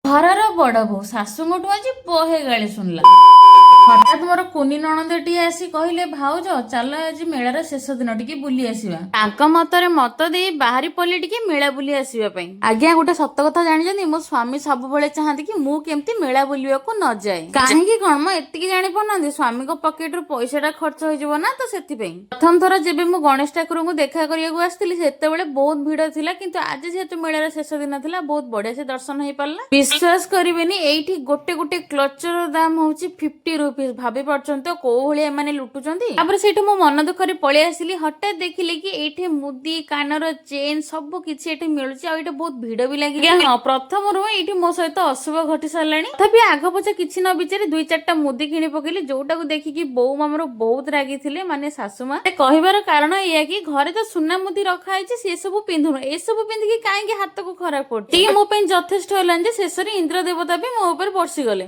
ଘରର ବଡ ବୋଉ ଶାଶୁଙ୍କଠୁ ଆଜି ବହେ ଗାଳି ଶୁଣିଲା। ହଠାତ୍ ମୋର କୁନି ନଣନ୍ଦଟିଏ ଆସି କହିଲେ, ଭାଉଜ ଚାଲ ଆଜି ମେଳାର ଶେଷ ଦିନ ଟିକେ ବୁଲି ଆସିବା। ତାଙ୍କ ମତରେ ମତ ଦେଇ ବାହାରି ପଡିଲେ ଟିକେ ମେଳା ବୁଲି ଆସିବା ପାଇଁ। ଆଜ୍ଞା ଗୋଟେ ସତ କଥା ଜାଣିଛନ୍ତି, ମୋ ସ୍ୱାମୀ ସବୁବେଳେ ଚାହାନ୍ତି କି ମୁଁ କେମିତି ମେଳା ବୁଲିବାକୁ ନ ଯାଏ। କାହିଁକି କଣ ମୁଁ ଏତିକି ଜାଣିପାରୁନାହାନ୍ତି, ସ୍ୱାମୀଙ୍କ ପକେଟରୁ ପଇସାଟା ଖର୍ଚ୍ଚ ହେଇଯିବ ନା, ତ ସେଥିପାଇଁ। ପ୍ରଥମ ଥର ଯେବେ ମୁଁ ଗଣେଶ ଠାକୁରଙ୍କୁ ଦେଖା କରିବାକୁ ଆସିଥିଲି ସେତେବେଳେ ବହୁତ ଭିଡ ଥିଲା, କିନ୍ତୁ ଆଜି ଯେହେତୁ ମେଳାର ଶେଷ ଦିନ ଥିଲା ବହୁତ ବଢିଆ ସେ ଦର୍ଶନ ହେଇପାରିଲା। ବିଶ୍ୱାସ କରିବେନି, ଏଇଠି ଗୋଟେ ଗୋଟେ କ୍ଲଚର ଦାମ ହଉଛି 50 ରୁପିଜ। ଭାବି ପାରୁଛନ୍ତି ତ କୋଉ ଭଳିଆ ଏମାନେ ଲୁଟୁଛନ୍ତି। ତାପରେ ସେଇଠୁ ମୁଁ ମନ ଦୁଃଖରେ ପଳେଇ ଆସିଲି। ହଠାତ୍ ଦେଖିଲି କି ଏଇଠି ମୁଦି, କାନର ଚେନ ସବୁ କିଛି ଏଠି ମିଳୁଛି, ଆଉ ଏଇଠି ବହୁତ ଭିଡ ବି ଲାଗିଛି। ହଁ ପ୍ରଥମରୁ ଏଇଠି ମୋ ସହିତ ଅଶୁଭ ଘଟି ସାରିଲାଣି। ତଥାପି ଆଗ ପଛ କିଛି ନ ବିଚାରି 2-4ଟା ମୁଦି କିଣି ପକେଇଲି, ଯୋଉଟାକୁ ଦେଖିକି ବୋଉ ଆମର ବହୁତ ରାଗିଥିଲେ, ମାନେ ଶାଶୁମା। କହିବାର କାରଣ ଏଇଆ କି ଘରେ ତ ସୁନା ମୁଦି ରଖା ହେଇଛି, ସେ ସବୁ ପିନ୍ଧୁନୁ, ଏସବୁ ପିନ୍ଧିକି କାହିଁକି ହାତକୁ ଖରାପ କରୁଛି। ମୋ ପାଇଁ ଯଥେଷ୍ଟ ହେଲାନି ଯେ ଶେଷରେ ଇନ୍ଦ୍ର ଦେବତା ବି ମୋ ଉପରେ ବର୍ଷିଗଲେ।